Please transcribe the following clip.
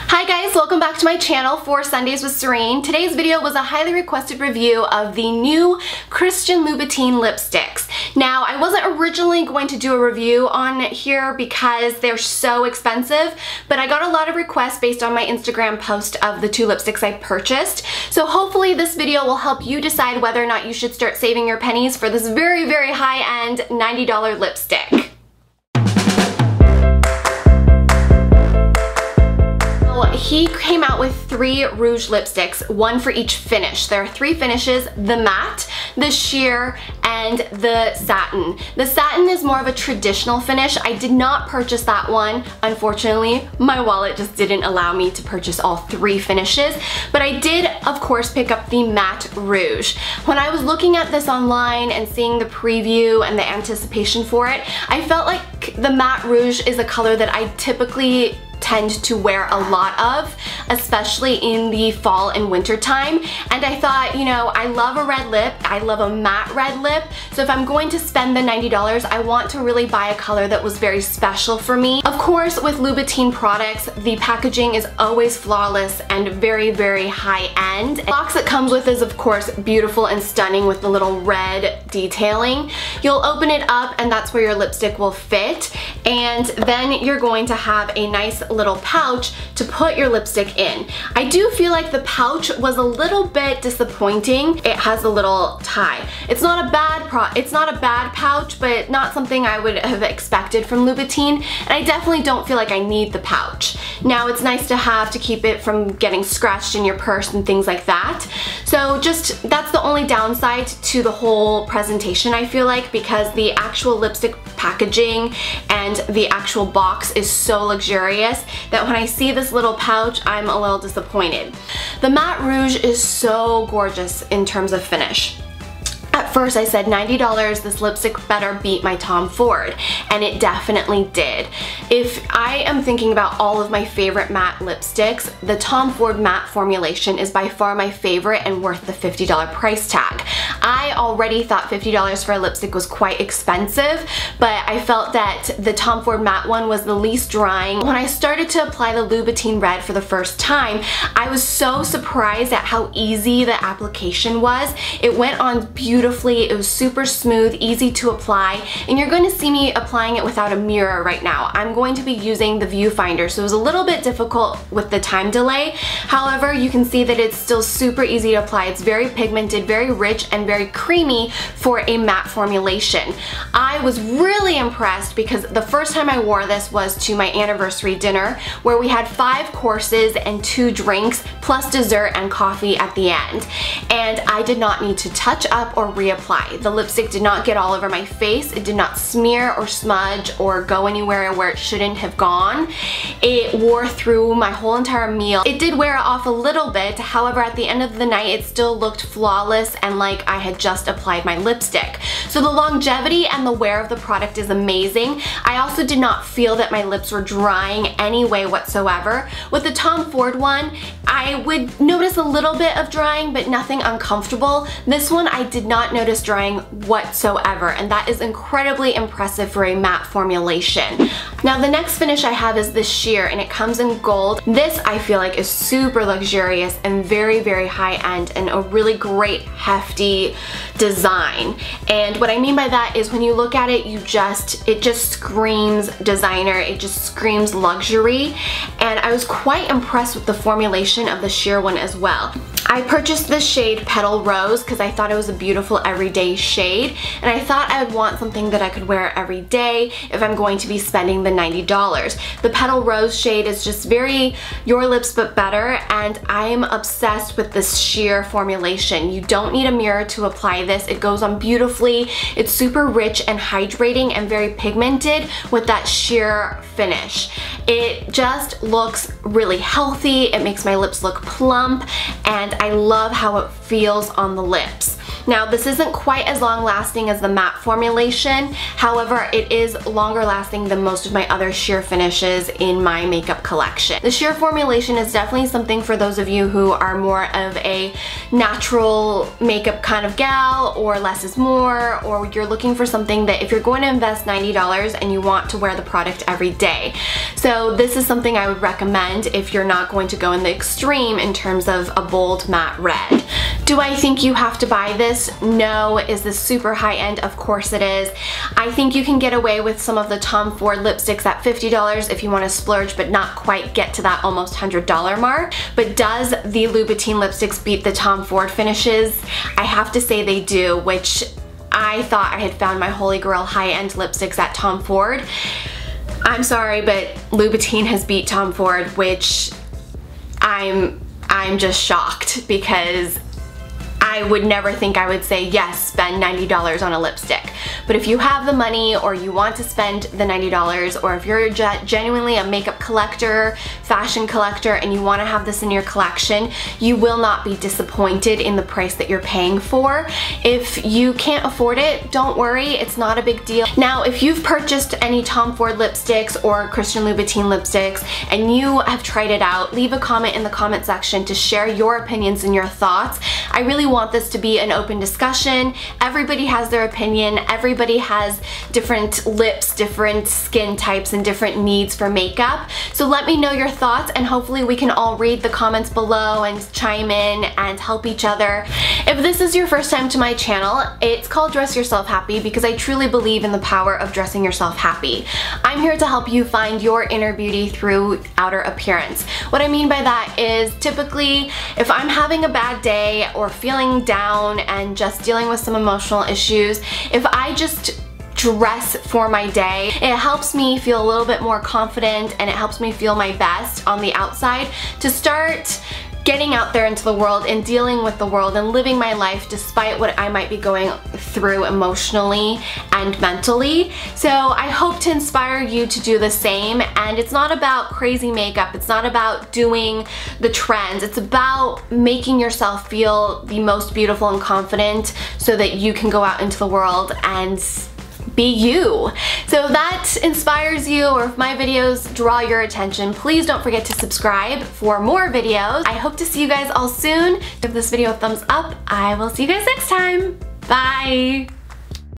Hi guys, welcome back to my channel for Sundays with Serene. Today's video was a highly requested review of the new Christian Louboutin lipsticks. Now, I wasn't originally going to do a review on here because they're so expensive, but I got a lot of requests based on my Instagram post of the two lipsticks I purchased. So hopefully this video will help you decide whether or not you should start saving your pennies for this very, very high-end $90 lipstick. He came out with 3 rouge lipsticks, one for each finish. There are 3 finishes: the matte, the sheer, and the satin. The satin is more of a traditional finish. I did not purchase that one. Unfortunately, my wallet just didn't allow me to purchase all 3 finishes, but I did, of course, pick up the matte rouge. When I was looking at this online and seeing the preview and the anticipation for it, I felt like the matte rouge is a color that I typically tend to wear a lot of, especially in the fall and winter time. And I thought, you know, I love a red lip, I love a matte red lip, so if I'm going to spend the $90, I want to really buy a color that was very special for me. Of course, with Louboutin products, the packaging is always flawless and very, very high-end. The box it comes with is, of course, beautiful and stunning with the little red detailing. You'll open it up and that's where your lipstick will fit, and then you're going to have a nice little pouch to put your lipstick in. I do feel like the pouch was a little bit disappointing. It has a little tie. It's not a bad pouch, but not something I would have expected from Louboutin, and I definitely don't feel like I need the pouch. Now, it's nice to have to keep it from getting scratched in your purse and things like that. So that's the only downside to the whole presentation, I feel like, because the actual lipstick packaging and the actual box is so luxurious that when I see this little pouch, I'm a little disappointed. The matte rouge is so gorgeous in terms of finish. At first I said $90, this lipstick better beat my Tom Ford, and it definitely did. If I am thinking about all of my favorite matte lipsticks, the Tom Ford matte formulation is by far my favorite and worth the $50 price tag. I already thought $50 for a lipstick was quite expensive, but I felt that the Tom Ford matte one was the least drying. When I started to apply the Louboutin red for the first time, I was so surprised at how easy the application was. It went on beautifully. It was super smooth, easy to apply, and you're going to see me applying it without a mirror right now. I'm going to be using the viewfinder, so it was a little bit difficult with the time delay. However, you can see that it's still super easy to apply. It's very pigmented, very rich, and very creamy for a matte formulation. I was really impressed because the first time I wore this was to my anniversary dinner, where we had 5 courses and 2 drinks plus dessert and coffee at the end, and I did not need to touch up or reapply. The lipstick did not get all over my face. It did not smear or smudge or go anywhere where it shouldn't have gone. It wore through my whole entire meal. It did wear off a little bit, however at the end of the night it still looked flawless and like I had just applied my lipstick. So the longevity and the wear of the product is amazing. I also did not feel that my lips were drying any way whatsoever. With the Tom Ford one, I would notice a little bit of drying, but nothing uncomfortable. This one I did not notice drying whatsoever, and that is incredibly impressive for a matte formulation. Now the next finish I have is this sheer, and it comes in gold. This I feel like is super luxurious and very, very high-end and a really great hefty design. And what I mean by that is when you look at it, it just screams designer, it just screams luxury, and I was quite impressed with the formulation of the sheer one as well. I purchased this shade Petal Rose because I thought it was a beautiful everyday shade, and I thought I would want something that I could wear every day if I'm going to be spending the $90. The Petal Rose shade is just very your lips but better, and I am obsessed with this sheer formulation. You don't need a mirror to apply this. It goes on beautifully. It's super rich and hydrating and very pigmented with that sheer finish. It just looks really healthy. It makes my lips look plump, and I love how it feels on the lips. Now this isn't quite as long lasting as the matte formulation, however it is longer lasting than most of my other sheer finishes in my makeup collection. The sheer formulation is definitely something for those of you who are more of a natural makeup kind of gal, or less is more, or you're looking for something that if you're going to invest $90 and you want to wear the product every day. So this is something I would recommend if you're not going to go in the extreme in terms of a bold matte red. Do I think you have to buy this? No. Is this super high end? Of course it is. I think you can get away with some of the Tom Ford lipsticks at $50 if you want to splurge but not quite get to that almost $100 mark. But does the Louboutin lipsticks beat the Tom Ford finishes? I have to say they do, which I thought I had found my holy grail high-end lipsticks at Tom Ford. I'm sorry, but Louboutin has beat Tom Ford, which I'm just shocked, because I would never think I would say yes, spend $90 on a lipstick. But if you have the money, or you want to spend the $90, or if you're genuinely a makeup collector, fashion collector, and you want to have this in your collection, you will not be disappointed in the price that you're paying for. If you can't afford it, don't worry, it's not a big deal. Now, if you've purchased any Tom Ford lipsticks or Christian Louboutin lipsticks and you have tried it out, leave a comment in the comment section to share your opinions and your thoughts. I really want this to be an open discussion. Everybody has their opinion. Everybody has different lips, different skin types, and different needs for makeup. So let me know your thoughts, and hopefully we can all read the comments below and chime in and help each other. If this is your first time to my channel, it's called Dress Yourself Happy because I truly believe in the power of dressing yourself happy. I'm here to help you find your inner beauty through outer appearance. What I mean by that is, typically if I'm having a bad day or feeling down and just dealing with some emotional issues, if I just dress for my day, it helps me feel a little bit more confident, and it helps me feel my best on the outside to start getting out there into the world and dealing with the world and living my life despite what I might be going through emotionally and mentally. So I hope to inspire you to do the same. And it's not about crazy makeup, it's not about doing the trends, it's about making yourself feel the most beautiful and confident so that you can go out into the world and be you. So if that inspires you, or if my videos draw your attention, please don't forget to subscribe for more videos. I hope to see you guys all soon. Give this video a thumbs up. I will see you guys next time. Bye!